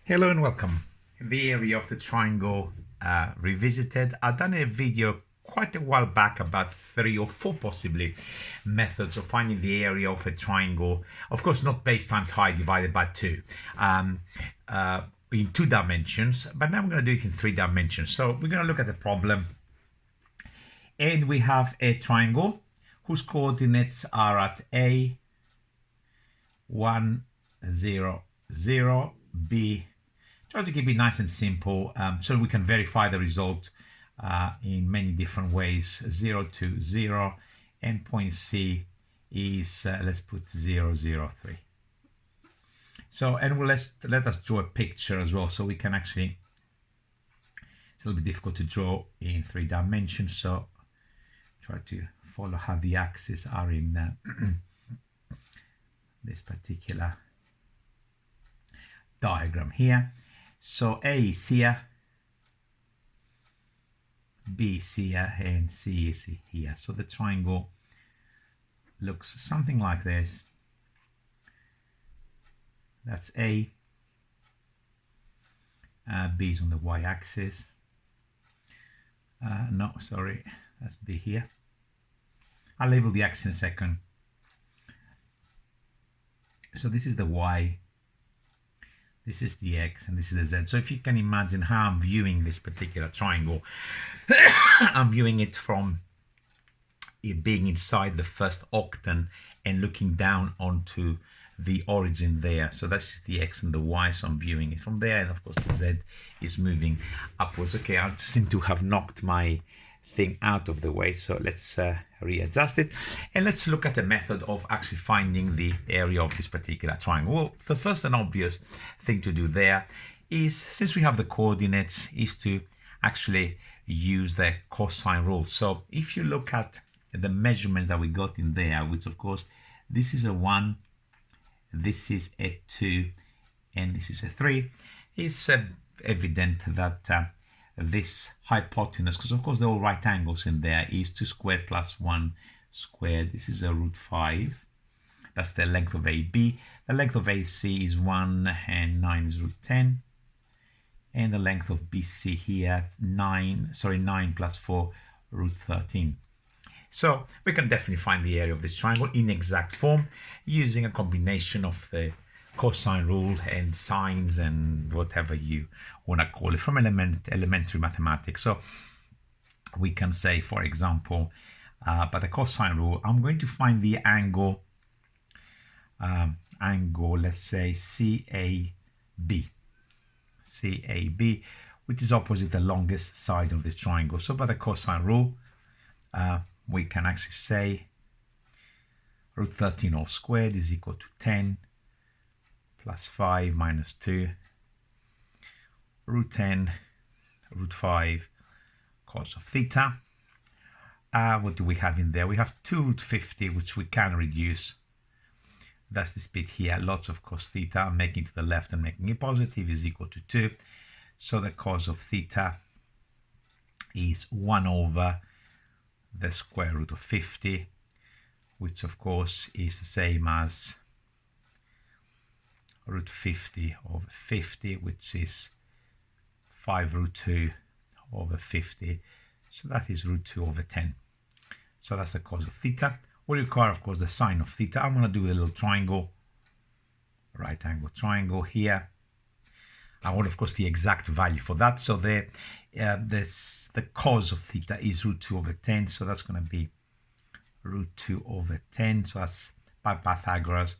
Hello and welcome. The area of the triangle revisited. I've done a video quite a while back about 3 or 4 possibly methods of finding the area of a triangle. Of course, not base times height divided by 2 in 2 dimensions, but now I'm going to do it in 3 dimensions. So we're going to look at the problem, and we have a triangle whose coordinates are at A, 1, 0, 0, B. Try to keep it nice and simple so we can verify the result in many different ways. 0, 2, 0, endpoint C is, let's put 0, 0, 3. So, and let us draw a picture as well so we can actually, it's a little bit difficult to draw in 3 dimensions, so try to follow how the axes are in this particular diagram here. So A is here, B is here, and C is here. So the triangle looks something like this. That's A. B is on the y-axis. No, sorry, that's B here. I'll label the axis in a second. So this is the y, this is the x, and this is the z. So if you can imagine how I'm viewing this particular triangle, I'm viewing it from it being inside the first octant and looking down onto the origin there. So that's just the x and the y, so I'm viewing it from there, and of course the z is moving upwards. Okay, I seem to have knocked my thing out of the way, so let's readjust it, and let's look at the method of actually finding the area of this particular triangle. Well, the first and obvious thing to do there is, since we have the coordinates, is to actually use the cosine rule. So if you look at the measurements that we got in there, which of course this is a 1, this is a 2, and this is a 3, it's evident that this hypotenuse, because of course they're all right angles in there, is 2 squared plus 1 squared. This is a root 5. That's the length of AB. The length of AC is 1, and 9 is root 10. And the length of BC here, 9 plus 4, root 13. So we can definitely find the area of this triangle in exact form using a combination of the cosine rule and sines and whatever you want to call it from elementary mathematics. So we can say, for example, by the cosine rule, I'm going to find the angle, let's say CAB, which is opposite the longest side of the triangle. So by the cosine rule, we can actually say root 13 all squared is equal to 10 plus 5 minus 2, root 10, root 5, cos of theta. What do we have in there? We have 2 root 50, which we can reduce. That's this bit here, lots of cos theta. I'm making it to the left and making it positive is equal to 2. So the cos of theta is 1 over the square root of 50, which of course is the same as root 50 over 50, which is 5 root 2 over 50. So that is root 2 over 10. So that's the cos of theta. We require, of course, the sine of theta. I'm going to do a little triangle, right angle triangle here. I want, of course, the exact value for that. So the cos of theta is root 2 over 10. So that's going to be root 2 over 10. So that's by Pythagoras.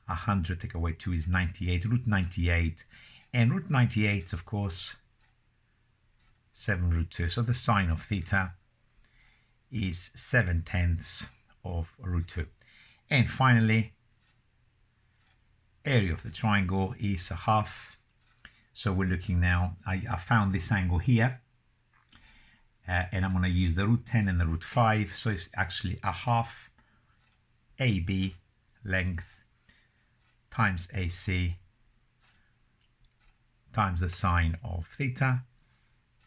100 take away 2 is 98, root 98, and root 98, of course, 7 root 2. So the sine of theta is 7/10 of root 2. And finally, area of the triangle is a half. So we're looking now, I found this angle here, and I'm going to use the root 10 and the root 5. So it's actually a half AB length times AC times the sine of theta,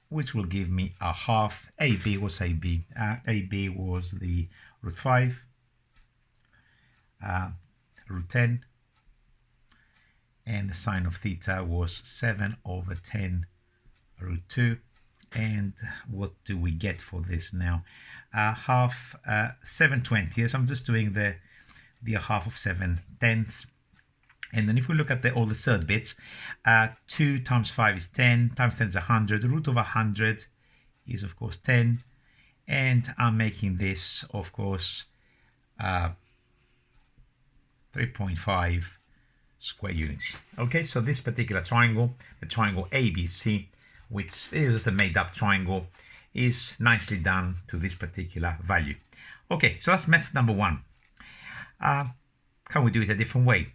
which will give me a half. AB was AB. AB was the root 5, root 10, and the sine of theta was 7 over 10 root 2. And what do we get for this now? Half 7/20. I'm just doing the half of 7/10. And then if we look at all the third bits, 2 times 5 is 10, times 10 is 100. The root of 100 is, of course, 10. And I'm making this, of course, 3.5 square units. Okay, so this particular triangle, the triangle ABC, which is just a made-up triangle, is nicely done to this particular value. Okay, so that's method number one. Can we do it a different way?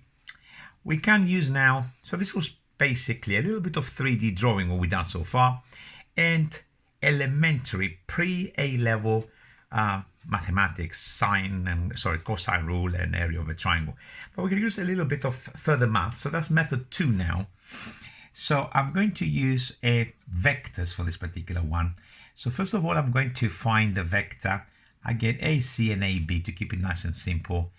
We can use now, so this was basically a little bit of 3D drawing what we've done so far, and elementary pre-A-level mathematics, cosine rule and area of a triangle. But we can use a little bit of further math. So that's method 2 now. So I'm going to use vectors for this particular one. So first of all, I'm going to find the vector. I get AC and AB to keep it nice and simple.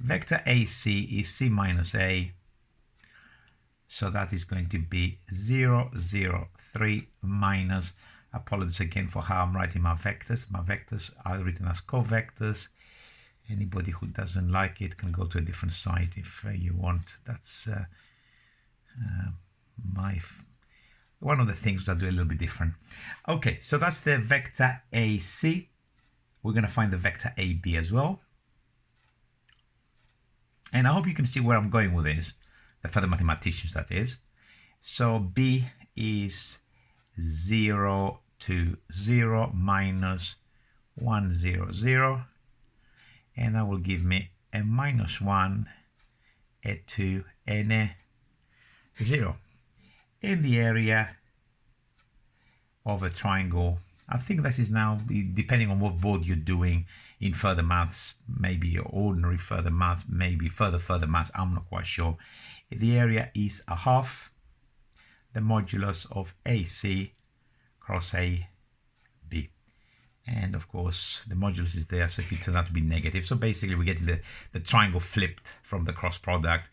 Vector AC is C minus A. So that is going to be 0, 0, 3 minus, apologies again for how I'm writing my vectors. My vectors are written as covectors. Anybody who doesn't like it can go to a different site if you want. That's one of the things that I do a little bit different. Okay, so that's the vector AC. We're going to find the vector AB as well. And I hope you can see where I'm going with this, the further mathematicians that is. So B is 0, 2, 0 minus 1, 0, 0. And that will give me a minus 1, a 2, and a 0. In the area of a triangle, I think this is now, depending on what board you're doing in further maths, maybe ordinary further maths, maybe further maths, I'm not quite sure. The area is a half the modulus of AC cross AB. And of course, the modulus is there, so if it turns out to be negative. So basically, we get the triangle flipped from the cross product.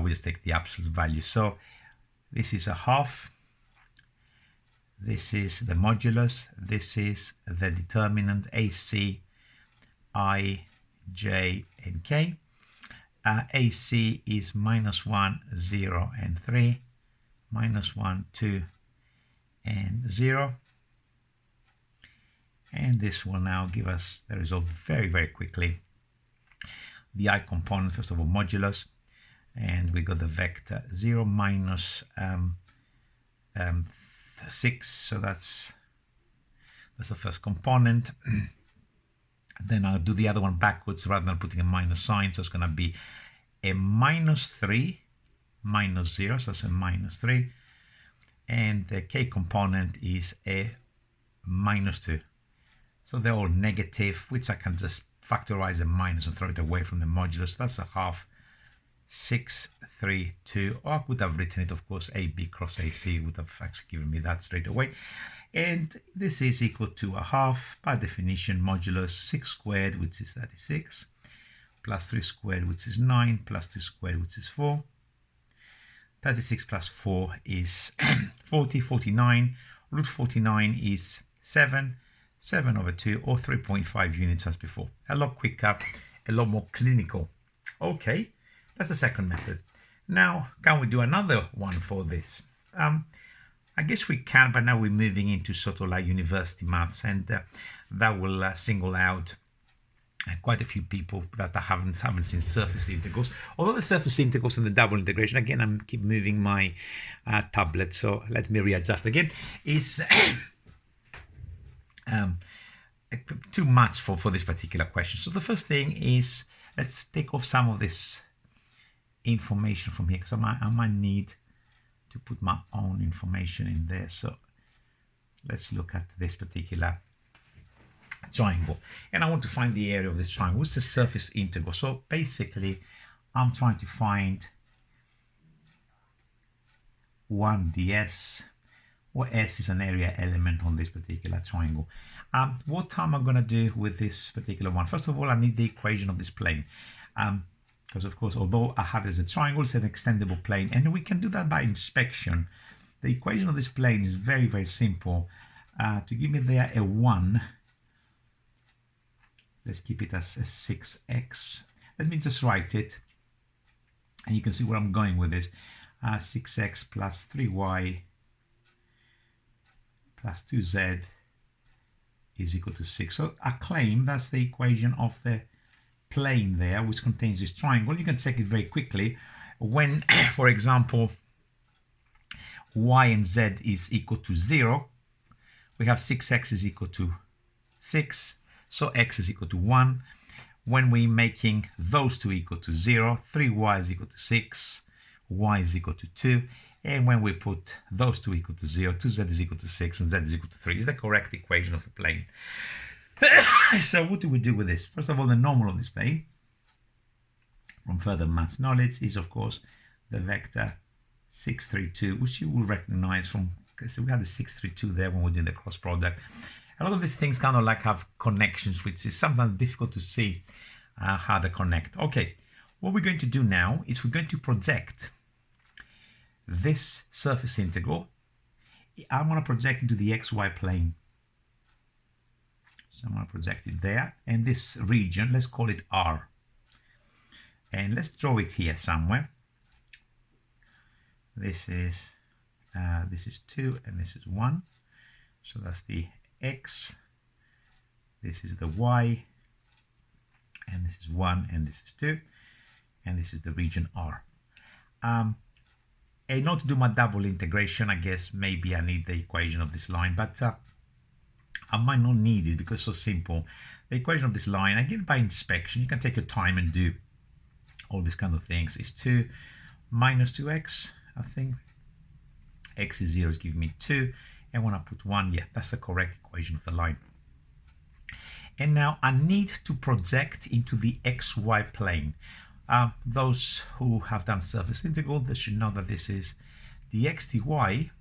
We just take the absolute value. So this is a half. This is the modulus. This is the determinant AC, I, J, and K. AC is minus 1, 0, and 3. Minus 1, 2, and 0. And this will now give us the result very, very quickly. The I component, first of all, modulus. And we got the vector 0 minus 6. So that's the first component. Then I'll do the other one backwards rather than putting a minus sign. So it's going to be a minus 3 minus 0. So that's a minus 3. And the K component is a minus 2. So they're all negative, which I can just factorize a minus and throw it away from the modulus. That's a half. 6, 3, 2. Or I would have written it, of course, AB cross AC would have actually given me that straight away. And this is equal to a half, by definition, modulus 6 squared, which is 36, plus 3 squared, which is 9, plus 2 squared, which is 4. 36 plus 4 is 40, 49. Root 49 is 7, 7 over 2, or 3.5 units as before. A lot quicker, a lot more clinical. Okay. That's the second method. Now, can we do another one for this? I guess we can, but now we're moving into sort of like university maths, and that will single out quite a few people that haven't seen surface integrals. Although the surface integrals and the double integration, again, I'm keep moving my tablet, so let me readjust again, is too much for this particular question. So the first thing is, let's take off some of this information from here, because I might need to put my own information in there. So let's look at this particular triangle, and I want to find the area of this triangle. What's the surface integral? So basically, I'm trying to find 1 ds, where S is an area element on this particular triangle. What am I going to do with this particular one? First of all, I need the equation of this plane. because of course, although I have it as a triangle, it's an extendable plane, and we can do that by inspection. The equation of this plane is very, very simple. To give me there a 1, let's keep it as a 6x. Let me just write it, and you can see where I'm going with this. 6x plus 3y plus 2z is equal to 6. So I claim that's the equation of the plane there, which contains this triangle. You can check it very quickly. When, for example, y and z is equal to 0, we have 6x is equal to 6, so x is equal to 1. When we're making those two equal to 0, 3y is equal to 6, y is equal to 2. And when we put those two equal to 0, 2z is equal to 6 and z is equal to 3. Is the correct equation of the plane. So what do we do with this? First of all, the normal of this plane, from further maths knowledge, is of course the vector 6, 3, 2, which you will recognize from, because we had the 6, 3, 2 there when we did the cross product. A lot of these things kind of like have connections, which is sometimes difficult to see how they connect. Okay, what we're going to do now is we're going to project this surface integral. I'm going to project into the xy plane. So I'm going to project it there, and this region, let's call it R. And let's draw it here somewhere. This is 2 and this is 1. So that's the x. This is the y. And this is 1 and this is 2. And this is the region R. In order to do my double integration, I guess maybe I need the equation of this line, but I might not need it because it's so simple. The equation of this line, I get it by inspection. You can take your time and do all these kind of things. Is 2 minus 2x, I think. X is 0 is giving me 2. And when I put 1, yeah, that's the correct equation of the line. And now I need to project into the xy plane. Those who have done surface integral, they should know that this is dx dy,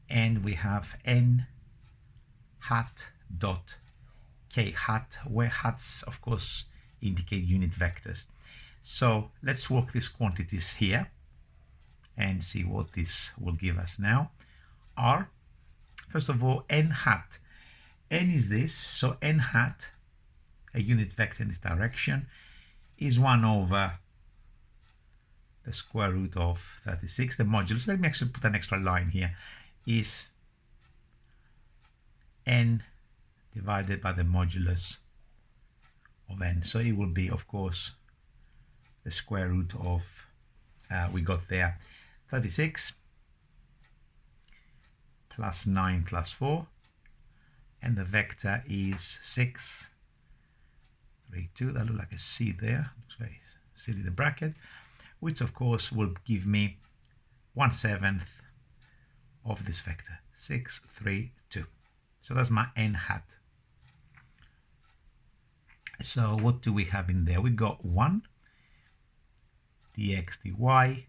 and we have n hat dot k hat, where hats of course indicate unit vectors. So let's work these quantities here and see what this will give us now. R, first of all, n hat. N is this, so n hat, a unit vector in this direction, is 1 over the square root of 36. The modulus, let me actually put an extra line here, is n divided by the modulus of n. So it will be, of course, the square root of, we got there, 36 plus 9 plus 4. And the vector is 6, 3, 2. That looks like a C there. Looks very silly, the bracket, which of course will give me 1/7 of this vector, 6, 3, 2. So that's my n hat. So what do we have in there? We got 1 dx dy.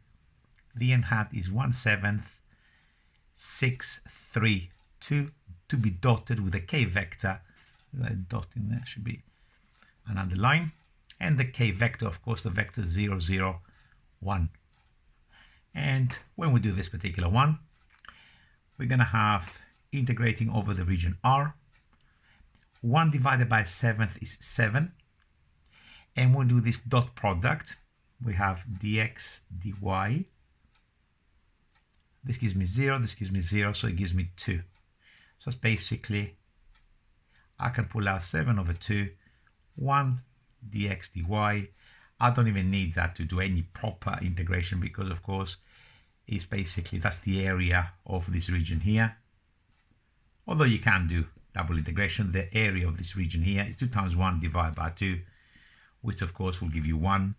The n hat is 1/7, 6, 3, 2. To be dotted with a k vector. That dot in there should be an underline, and the k vector, of course, the vector 0, 0, 1. And when we do this particular one, we're going to have integrating over the region R. 1 divided by 7 is 7, and we'll do this dot product. We have dx dy. This gives me 0, this gives me 0, so it gives me 2. So it's basically, I can pull out 7 over 2, 1 dx dy. I don't even need that to do any proper integration because, of course, it's basically, that's the area of this region here. Although you can do double integration, the area of this region here is 2 times 1 divided by 2, which of course will give you 1.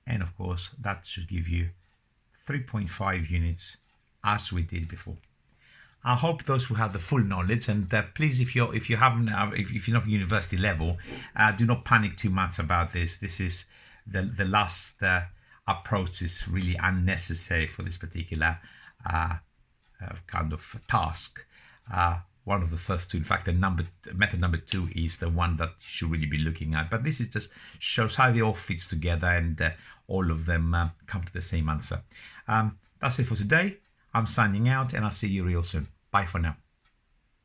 And of course, that should give you 3.5 units as we did before. I hope those who have the full knowledge, and please, if you're not university level, do not panic too much about this. This is the last approach is really unnecessary for this particular kind of task. one of the first two. In fact, method number 2 is the one that you should really be looking at. But this is just shows how they all fits together, and all of them come to the same answer. That's it for today. I'm signing out, and I'll see you real soon. Bye for now.